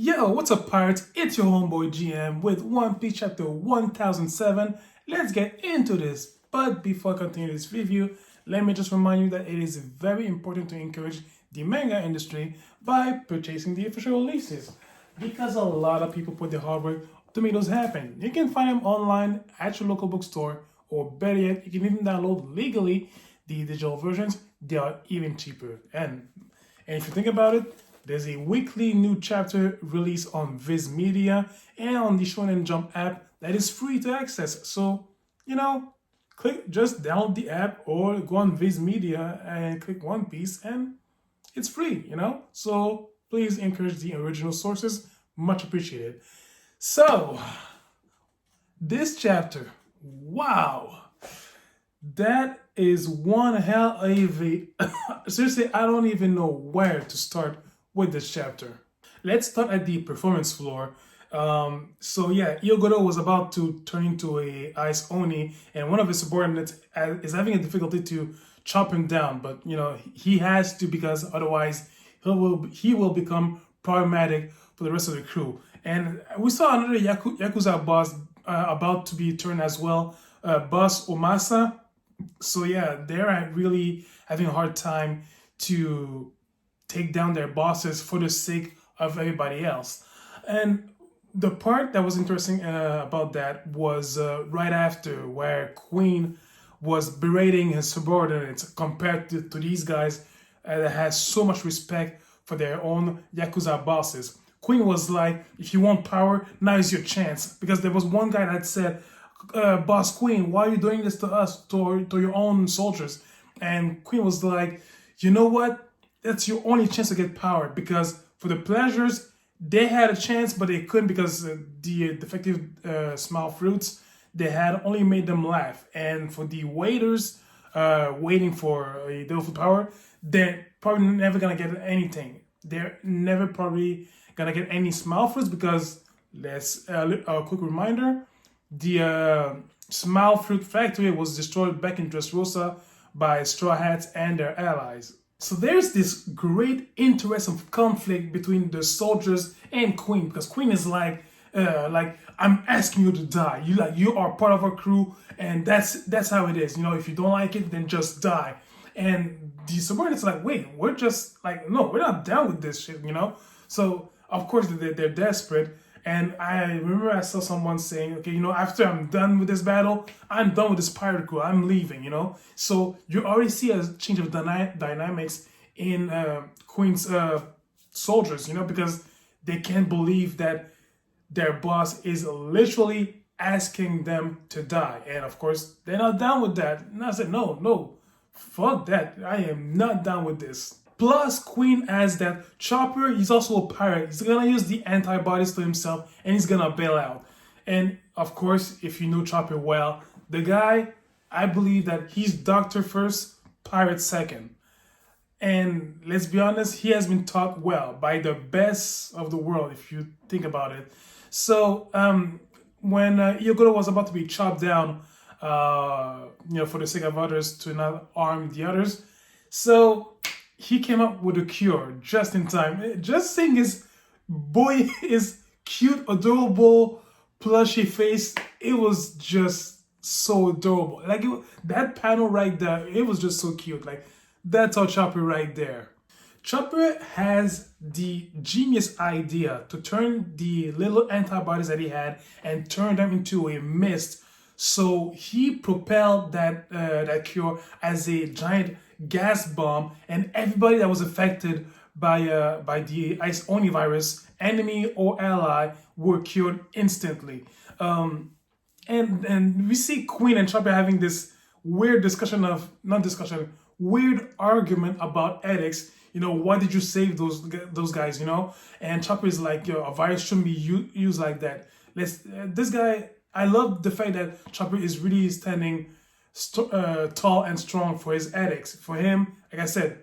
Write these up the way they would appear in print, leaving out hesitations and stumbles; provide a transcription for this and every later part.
Yo, what's up, pirates? It's your homeboy GM with One Piece chapter 1007. Let's get into this. But before I continue this review, let me just remind you that it is very important to encourage the manga industry by purchasing the official releases. Because a lot of people put their hard work to make those happen. You can find them online at your local bookstore, or better yet, you can even download legally the digital versions. They are even cheaper. And if you think about it, there's a weekly new chapter release on Viz Media and on the Shonen Jump app that is free to access. So, just download the app or go on Viz Media and click One Piece and it's free. So please encourage the original sources. Much appreciated. So, this chapter, wow, that is one hell of a. Seriously, I don't even know where to start with this chapter. Let's start at the performance floor. Iyoguro was about to turn into a ice oni, and one of his subordinates is having a difficulty to chop him down. But he has to, because otherwise he will become problematic for the rest of the crew. And we saw another Yakuza boss about to be turned as well, Boss Omasa. So yeah, they're really having a hard time to take down their bosses for the sake of everybody else. And the part that was interesting about that was right after, where Queen was berating his subordinates compared to these guys that has so much respect for their own Yakuza bosses. Queen was like, if you want power, now is your chance. Because there was one guy that said, Boss Queen, why are you doing this to us, to your own soldiers? And Queen was like, you know what? That's your only chance to get power, because for the pleasures, they had a chance, but they couldn't because the defective small fruits, they had only made them laugh. And for the waiters waiting for a devil power, they're probably never going to get anything. They're never probably going to get any small fruits because, a quick reminder, the small fruit factory was destroyed back in Dressrosa by Straw Hats and their allies. So there's this great interest of conflict between the soldiers and Queen, because Queen is like I'm asking you to die. You are part of our crew, and that's how it is. If you don't like it, then just die. And the subordinates are like, wait, we're just like, no, we're not down with this shit. So of course they're desperate. And I remember I saw someone saying, okay, after I'm done with this battle, I'm done with this pirate crew. I'm leaving, So you already see a change of dynamics in Queen's soldiers, because they can't believe that their boss is literally asking them to die. And of course, they're not down with that. And I said, no, fuck that. I am not down with this. Plus, Queen adds that Chopper, he's also a pirate. He's gonna use the antibodies to himself and he's gonna bail out. And of course, if you know Chopper well, the guy, I believe that he's doctor first, pirate second. And let's be honest, he has been taught well by the best of the world, if you think about it. So, when Iyoguro was about to be chopped down, for the sake of others, to not harm the others, so he came up with a cure just in time. Just seeing his cute, adorable, plushy face, it was just so adorable. That panel right there, it was just so cute. That's our Chopper right there. Chopper has the genius idea to turn the little antibodies that he had and turn them into a mist. So he propelled that cure as a giant gas bomb, and everybody that was affected by the Ice Oni virus, enemy or ally, were cured instantly. And we see Queen and Chopper having this weird weird argument about ethics. Why did you save those guys? And Chopper is like, a virus shouldn't be used like that. This guy. I love the fact that Chopper is really standing tall and strong for his ethics. For him, like I said,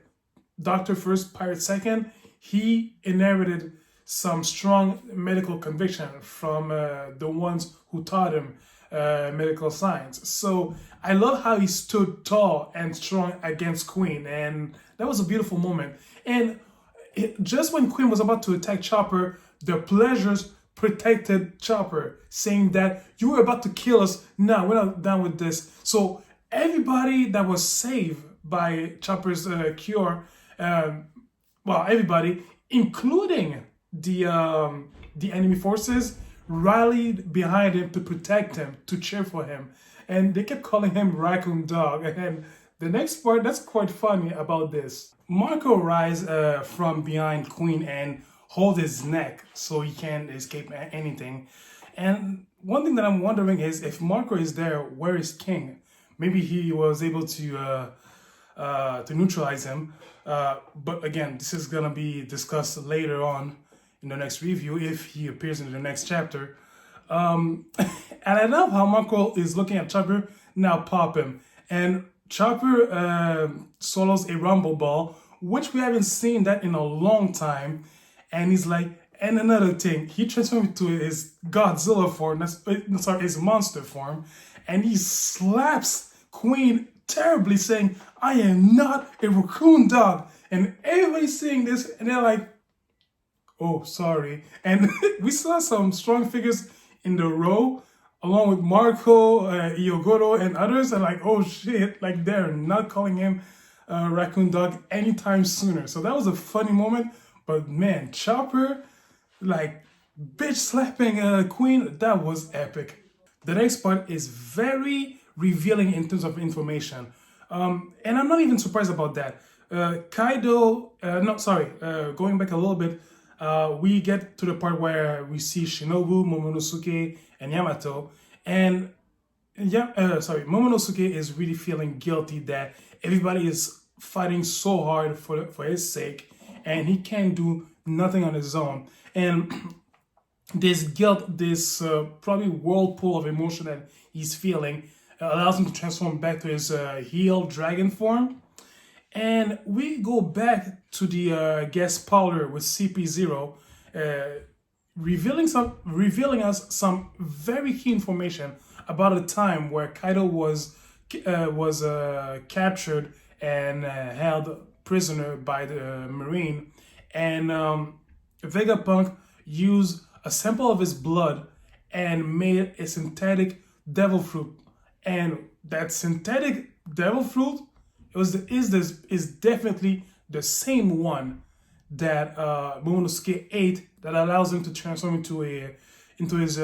doctor first, pirate second. He inherited some strong medical conviction from the ones who taught him medical science. So I love how he stood tall and strong against Queen, and that was a beautiful moment. And just when Queen was about to attack Chopper, the pleasures protected Chopper, saying that you were about to kill us. No, we're not done with this. So everybody that was saved by Chopper's cure, well, everybody, including the enemy forces, rallied behind him to protect him, to cheer for him, and they kept calling him Raccoon Dog. And the next part that's quite funny about this, Marco rise from behind Queen and hold his neck so he can't escape anything. And one thing that I'm wondering is if Marco is there, where is King? Maybe he was able to neutralize him. But again, this is gonna be discussed later on in the next review if he appears in the next chapter. And I love how Marco is looking at Chopper, now pop him. And Chopper solos a Rumble Ball, which we haven't seen that in a long time. And he's like, and another thing, he transformed into his Godzilla form, his monster form, and he slaps Queen terribly, saying, I am not a raccoon dog. And everybody's seeing this, and they're like, oh, sorry. And we saw some strong figures in the row, along with Marco, Iogoro, and others, and like, oh shit, like they're not calling him Raccoon Dog anytime sooner. So that was a funny moment. But man, Chopper, like, bitch slapping Queen, that was epic. The next part is very revealing in terms of information. And I'm not even surprised about that. Kaido, going back a little bit, we get to the part where we see Shinobu, Momonosuke, and Yamato. And Momonosuke is really feeling guilty that everybody is fighting so hard for his sake, and he can't do nothing on his own. And this guilt, this probably whirlpool of emotion that he's feeling, allows him to transform back to his healed dragon form. And we go back to the guest parlor with CP0, revealing us some very key information about a time where Kaido was captured and held prisoner by the Marine, and Vegapunk used a sample of his blood and made a synthetic devil fruit. And that synthetic devil fruit is definitely the same one that Momonosuke ate, that allows him to transform into his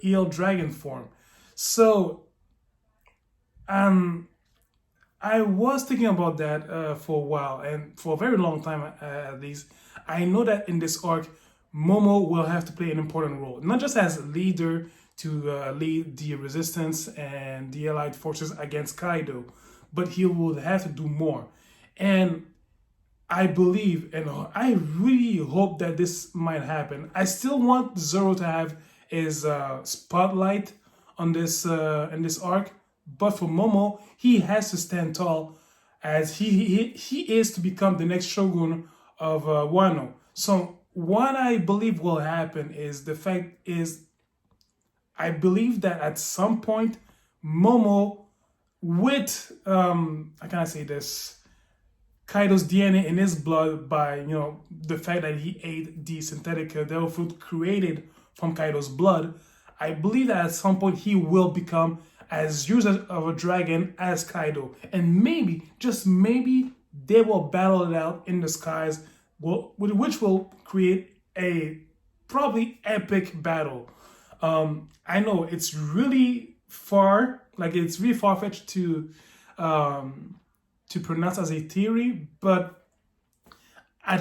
eel dragon form. So I was thinking about that for a while, and for a very long time at least. I know that in this arc, Momo will have to play an important role, not just as leader to lead the resistance and the allied forces against Kaido, but he will have to do more. And I believe, and I really hope that this might happen. I still want Zoro to have his spotlight on this in this arc, but for Momo, he has to stand tall, as he is to become the next shogun of Wano. So what I believe will happen is I believe that at some point, Momo, with how can I say this, Kaido's DNA in his blood, by the fact that he ate the synthetic devil fruit created from Kaido's blood, I believe that at some point he will become as used of a dragon as Kaido, and maybe, just maybe, they will battle it out in the skies, which will create a probably epic battle. I know it's really it's really far-fetched to pronounce as a theory, but I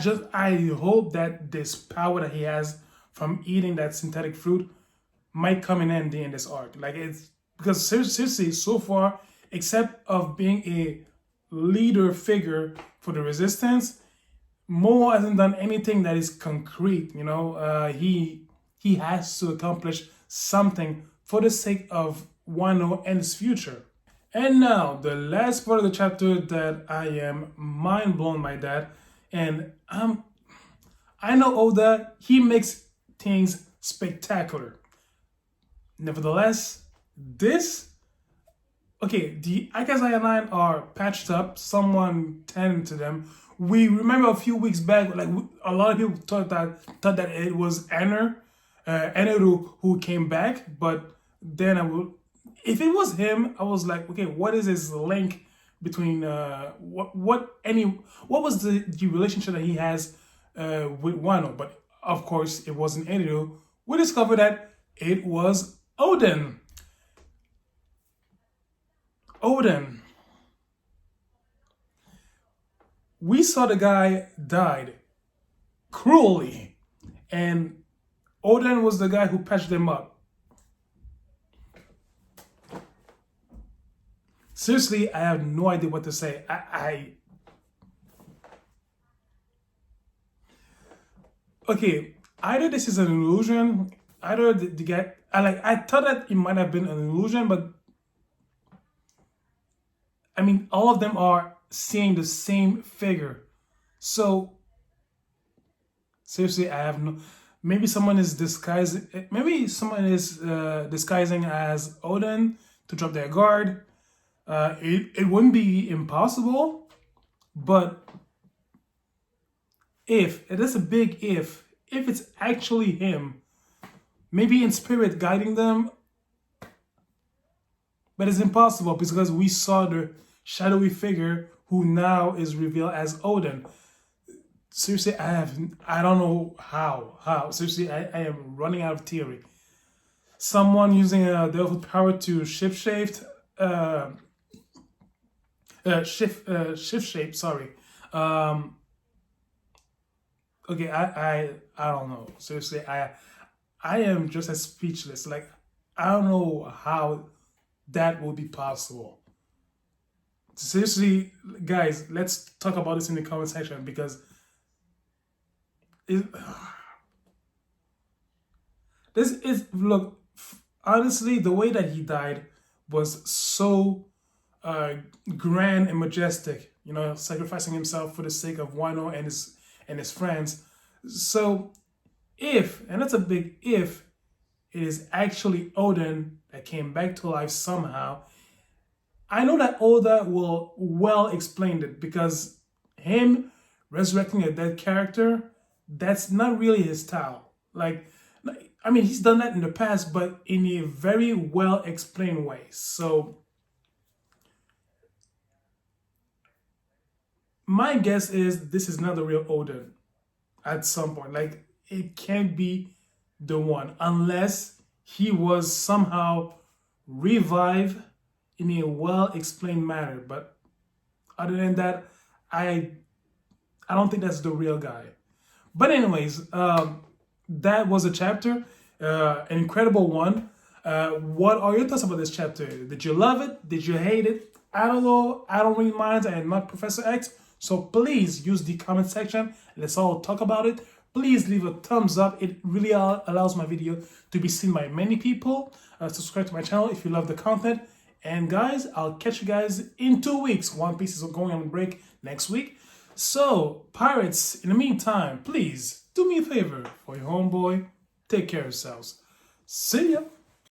hope that this power that he has from eating that synthetic fruit might come in handy in this arc. Because seriously, so far, except of being a leader figure for the resistance, Momo hasn't done anything that is concrete. He has to accomplish something for the sake of Wano and its future. And now, the last part of the chapter that I am mind blown by that, and I know Oda, he makes things spectacular. Nevertheless, the Akazaya line are patched up, someone tended to them, we remember a few weeks back, like a lot of people thought that it was Eneru who came back, but then if it was him, I was like, okay, what is his link between what was the relationship that he has with Wano? But of course, it wasn't Eneru. We discovered that it was Oden. Oden. We saw the guy died cruelly, and Oden was the guy who patched them up. Seriously, I have no idea what to say. Okay, either this is an illusion, either the guy, I thought that it might have been an illusion, but I mean, all of them are seeing the same figure. So, seriously, I have no. Maybe someone is disguising. Maybe someone is disguising as Oden to drop their guard. It wouldn't be impossible, but if it is a big if it's actually him, maybe in spirit guiding them, but it's impossible because we saw the shadowy figure who now is revealed as Oden. Seriously, I don't know how. Seriously, I am running out of theory. Someone using a devil power to shift shape. Sorry. Okay, I don't know. Seriously, I am just as speechless. Like, I don't know how that will be possible. Seriously, guys, let's talk about this in the comment section because this is, look, honestly, the way that he died was so grand and majestic, you know, sacrificing himself for the sake of Wano and his friends. So if, and that's a big if, it is actually Oden that came back to life somehow, I know that Oda will well explain it because him resurrecting a dead character, that's not really his style. Like, I mean, he's done that in the past, but in a very well explained way. So my guess is this is not the real Oden at some point. Like, it can't be the one unless he was somehow revived in a well-explained manner. But other than that, I don't think that's the real guy. But anyways, that was a chapter, an incredible one. What are your thoughts about this chapter? Did you love it? Did you hate it? I don't know. I don't read minds. I am not Professor X. So please use the comment section. Let's all talk about it. Please leave a thumbs up. It really allows my video to be seen by many people. Subscribe to my channel if you love the content. And guys, I'll catch you guys in 2 weeks. One Piece is going on break next week. So, pirates, in the meantime, please do me a favor for your homeboy. Take care of yourselves. See ya.